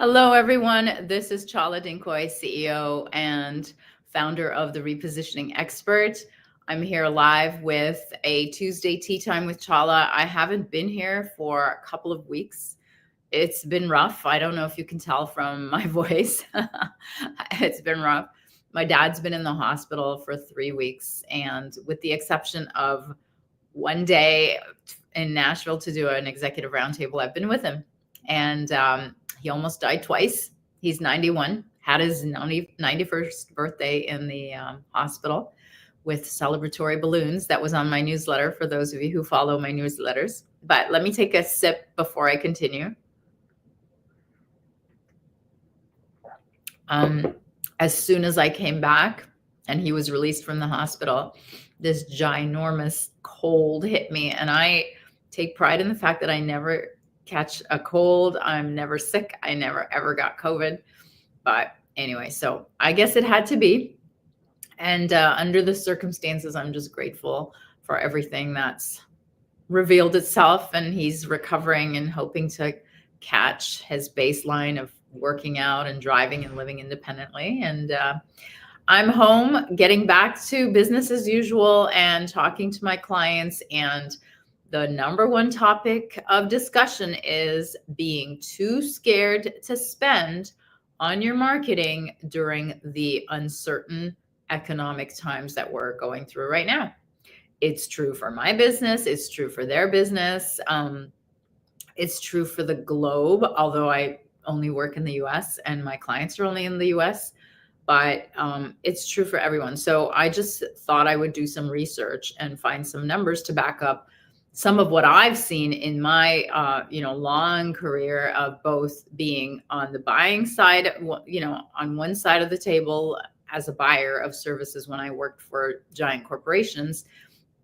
Hello, everyone. This is Chala Dinkoy, CEO and founder of the Repositioning Expert. I'm here live with a Tuesday Tea Time with Chala. I haven't been here for a couple of weeks. It's been rough. I don't know if you can tell from my voice. It's been rough. My dad's been in the hospital for 3 weeks, and with the exception of one day in Nashville to do an executive roundtable, I've been with him. And he almost died twice. He's 91, had his 91st birthday in the hospital with celebratory balloons. That was on my newsletter for those of you who follow my newsletters. But let me take a sip before I continue. As soon as I came back and he was released from the hospital, this ginormous cold hit me. And I take pride in the fact that I never catch a cold. I'm never sick. I never ever got COVID. But anyway, so I guess it had to be. And under the circumstances, I'm just grateful for everything that's revealed itself. And he's recovering and hoping to catch his baseline of working out and driving and living independently. And I'm home, getting back to business as usual and talking to my clients. And the number one topic of discussion is being too scared to spend on your marketing during the uncertain economic times that we're going through right now. It's true for my business. It's true for their business. It's true for the globe, although I only work in the US and my clients are only in the US, but it's true for everyone. So I just thought I would do some research and find some numbers to back up some of what I've seen in my, long career of both being on the buying side, on one side of the table as a buyer of services when I worked for giant corporations,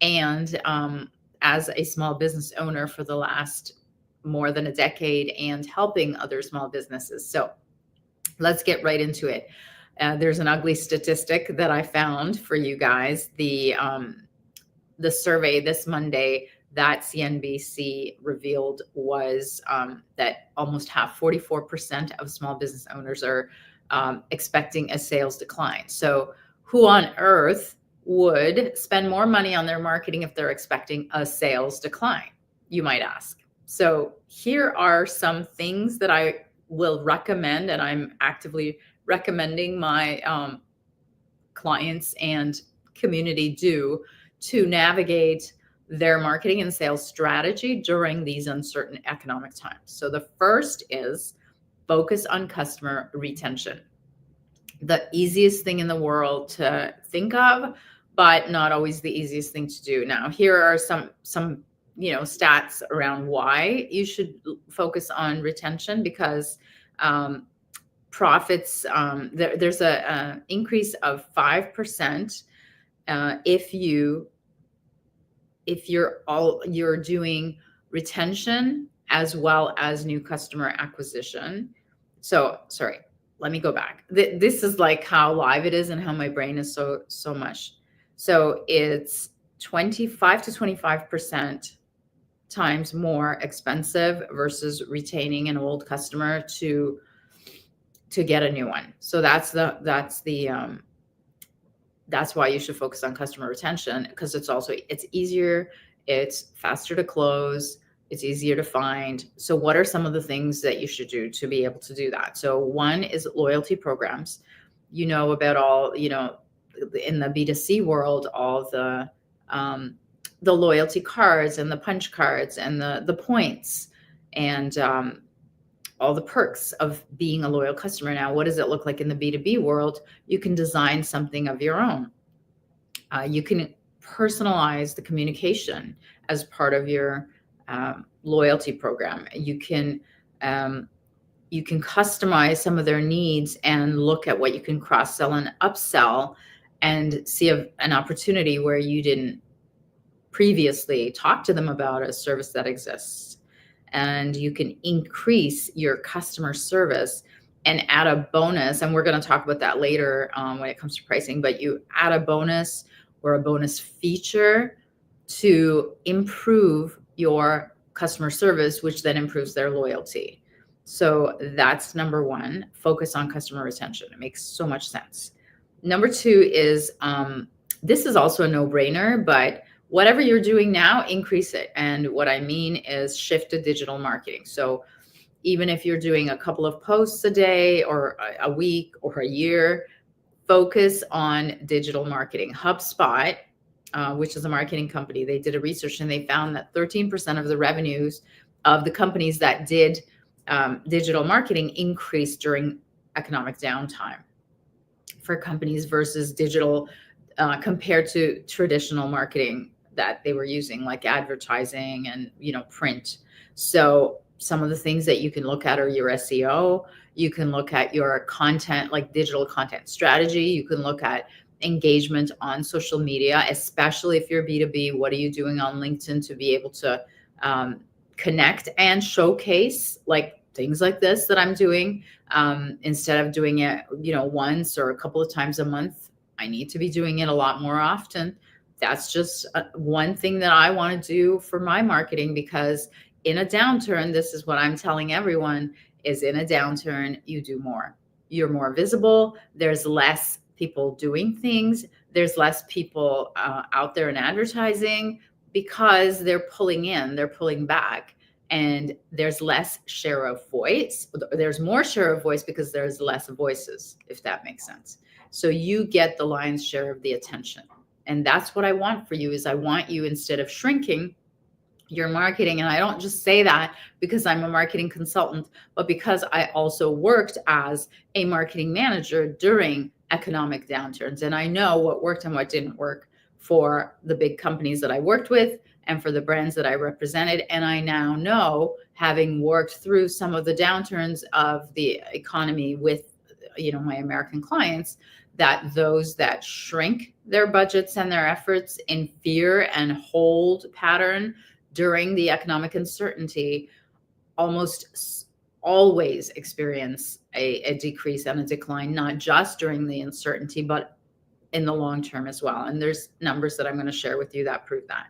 and as a small business owner for the last more than a decade and helping other small businesses. So let's get right into it. There's an ugly statistic that I found for you guys. The survey this Monday that CNBC revealed was that almost 44% of small business owners are expecting a sales decline. So who on earth would spend more money on their marketing if they're expecting a sales decline, you might ask. So here are some things that I will recommend, and I'm actively recommending my clients and community do to navigate their marketing and sales strategy during these uncertain economic times. So the first is focus on customer retention. The easiest thing in the world to think of, but not always the easiest thing to do. Now, here are some stats around why you should focus on retention, because profits, there's a increase of 5% if you're doing retention as well as new customer acquisition. So sorry, let me go back. This is like how live it is and how my brain is so much. So it's 25 to 25% times more expensive versus retaining an old customer to get a new one. So that's why you should focus on customer retention, because it's easier, it's faster to close, it's easier to find. So what are some of the things that you should do to be able to do that? So one is loyalty programs. About all, in the B2C world, all the loyalty cards and the punch cards and the points and all the perks of being a loyal customer. Now, what does it look like in the B2B world? You can design something of your own. You can personalize the communication as part of your loyalty program. You can customize some of their needs and look at what you can cross-sell and upsell and see an opportunity where you didn't previously talk to them about a service that exists. And you can increase your customer service and add a bonus. And we're going to talk about that later when it comes to pricing, but you add a bonus or a bonus feature to improve your customer service, which then improves their loyalty. So that's number one, focus on customer retention. It makes so much sense. Number two is this is also a no-brainer, but whatever you're doing now, increase it. And what I mean is shift to digital marketing. So even if you're doing a couple of posts a day or a week or a year, focus on digital marketing. HubSpot, which is a marketing company, they did a research and they found that 13% of the revenues of the companies that did digital marketing increased during economic downtime for companies versus digital compared to traditional marketing that they were using, like advertising and print. So some of the things that you can look at are your SEO. You can look at your content, like digital content strategy. You can look at engagement on social media, especially if you're B2B. What are you doing on LinkedIn to be able to connect and showcase like things like this that I'm doing, instead of doing it, once or a couple of times a month. I need to be doing it a lot more often. That's just one thing that I want to do for my marketing, because in a downturn, this is what I'm telling everyone, is in a downturn, you do more. You're more visible. There's less people doing things. There's less people out there in advertising because they're pulling back. And there's less share of voice. There's more share of voice because there's less voices, if that makes sense. So you get the lion's share of the attention. And that's what I want for you, is I want you, instead of shrinking your marketing. And I don't just say that because I'm a marketing consultant, but because I also worked as a marketing manager during economic downturns. And I know what worked and what didn't work for the big companies that I worked with and for the brands that I represented. And I now know, having worked through some of the downturns of the economy with, my American clients, that those that shrink their budgets and their efforts in fear and hold pattern during the economic uncertainty almost always experience a decrease and a decline, not just during the uncertainty, but in the long term as well. And there's numbers that I'm going to share with you that prove that.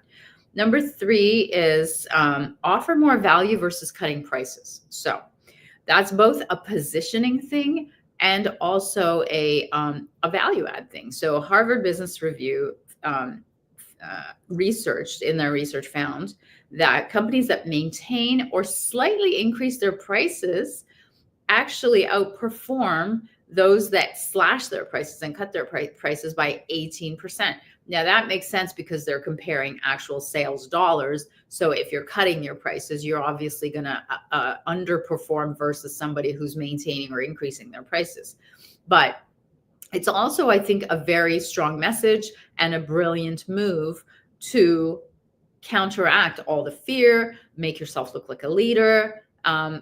Number three is offer more value versus cutting prices. So that's both a positioning thing and also a value add thing. So Harvard Business Review researched in their research found that companies that maintain or slightly increase their prices actually outperform those that slash their prices and cut their prices by 18%. Now that makes sense because they're comparing actual sales dollars. So if you're cutting your prices, you're obviously going to underperform versus somebody who's maintaining or increasing their prices. But it's also, I think, a very strong message and a brilliant move to counteract all the fear, make yourself look like a leader,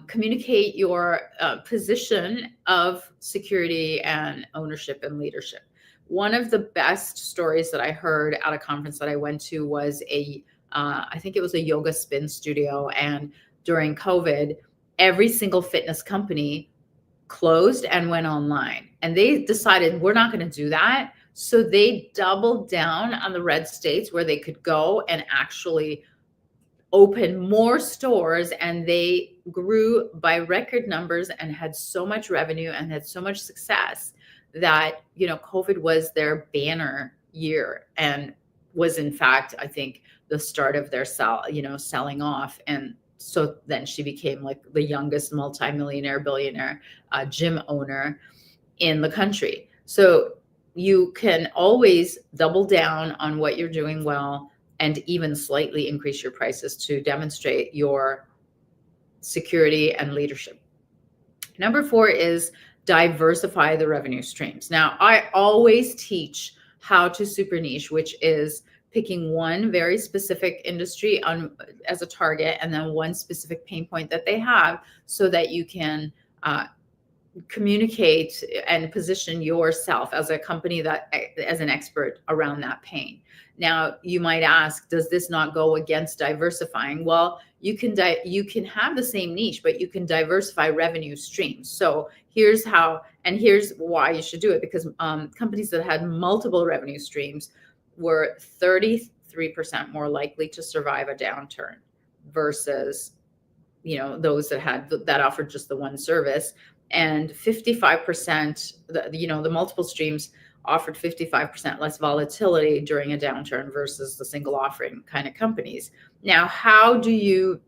communicate your position of security and ownership and leadership. One of the best stories that I heard at a conference that I went to was I think it was a yoga spin studio. And during COVID, every single fitness company closed and went online. And they decided, we're not going to do that. So they doubled down on the red states where they could go and actually open more stores, and they grew by record numbers and had so much revenue and had so much success that, COVID was their banner year and was, in fact, I think, the start of their selling off. And so then she became like the youngest multimillionaire, billionaire gym owner in the country. So you can always double down on what you're doing well and even slightly increase your prices to demonstrate your security and leadership. Number four is diversify the revenue streams. Now, I always teach how to super niche, which is picking one very specific industry as a target, and then one specific pain point that they have, so that you can communicate and position yourself as a company as an expert around that pain. Now, you might ask, does this not go against diversifying? Well, you can have the same niche, but you can diversify revenue streams. So here's how, and here's why you should do it, because companies that had multiple revenue streams were 33% more likely to survive a downturn versus those that offered just the one service, and 55%, the multiple streams offered 55% less volatility during a downturn versus the single offering kind of companies. Now, how do you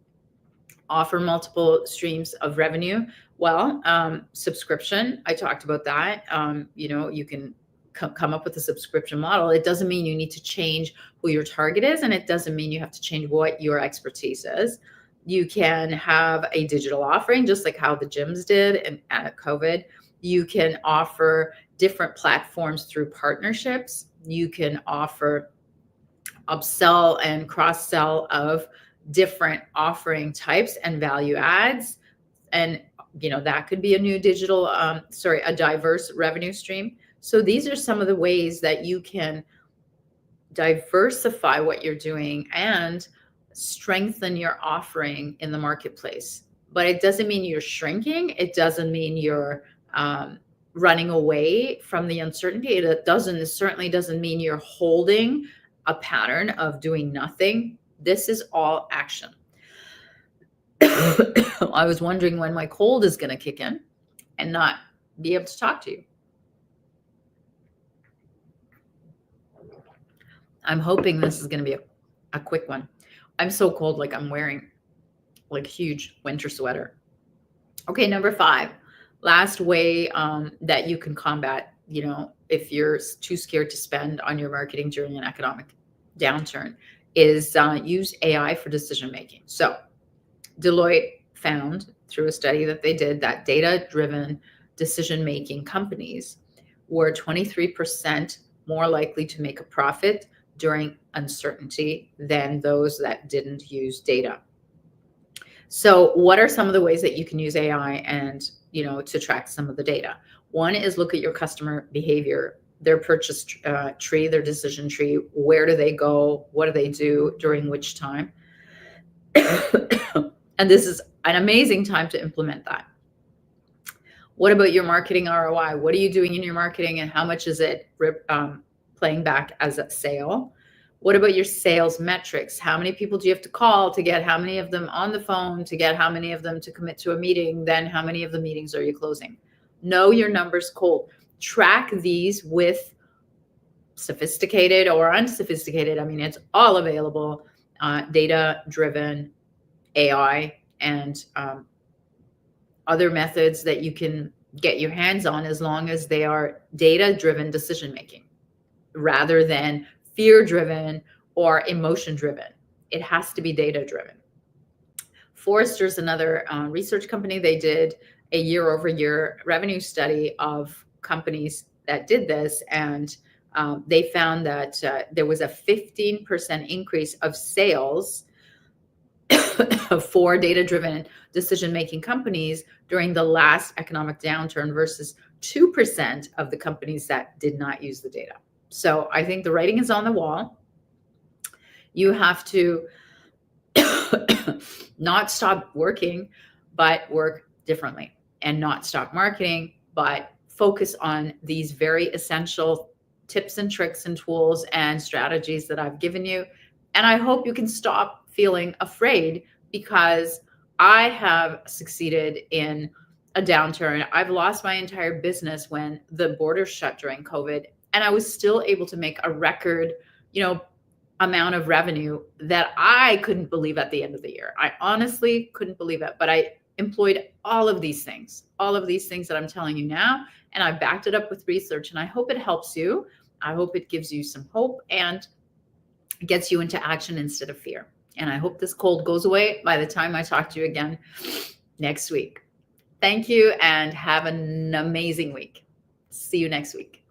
offer multiple streams of revenue? Well, subscription, I talked about that. You can come up with a subscription model. It doesn't mean you need to change who your target is, and it doesn't mean you have to change what your expertise is. You can have a digital offering, just like how the gyms did at COVID. You can offer different platforms through partnerships. You can offer upsell and cross-sell of different offering types and value adds. And, that could be a new digital, a diverse revenue stream. So these are some of the ways that you can diversify what you're doing and strengthen your offering in the marketplace. But it doesn't mean you're shrinking. It doesn't mean you're running away from the uncertainty. It certainly doesn't mean you're holding a pattern of doing nothing. This is all action. I was wondering when my cold is going to kick in and not be able to talk to you. I'm hoping this is going to be a quick one. I'm so cold, like I'm wearing like huge winter sweater. Okay, number 5, last way that you can combat, if you're too scared to spend on your marketing during an economic downturn, is use AI for decision making. So Deloitte found through a study that they did that data-driven decision-making companies were 23% more likely to make a profit during uncertainty than those that didn't use data. So what are some of the ways that you can use AI and, to track some of the data? One is look at your customer behavior, their purchase tree, their decision tree. Where do they go? What do they do during which time? And this is an amazing time to implement that. What about your marketing ROI? What are you doing in your marketing, and how much is it playing back as a sale? What about your sales metrics? How many people do you have to call to get how many of them on the phone, to get how many of them to commit to a meeting? Then how many of the meetings are you closing? Know your numbers cold. Track these with sophisticated or unsophisticated. It's all available, data-driven AI and other methods that you can get your hands on, as long as they are data-driven decision-making rather than fear-driven or emotion-driven. It has to be data-driven. Forrester's another research company. They did a year-over-year revenue study of companies that did this, and they found that there was a 15% increase of sales for data-driven decision-making companies during the last economic downturn versus 2% of the companies that did not use the data. So I think the writing is on the wall. You have to not stop working, but work differently, and not stop marketing, but focus on these very essential tips and tricks and tools and strategies that I've given you. And I hope you can stop feeling afraid, because I have succeeded in a downturn. I've lost my entire business when the borders shut during COVID, and I was still able to make a record, amount of revenue that I couldn't believe at the end of the year. I honestly couldn't believe it, but I employed all of these things that I'm telling you now, and I backed it up with research, and I hope it helps you. I hope it gives you some hope and gets you into action instead of fear. And I hope this cold goes away by the time I talk to you again next week. Thank you, and have an amazing week. See you next week.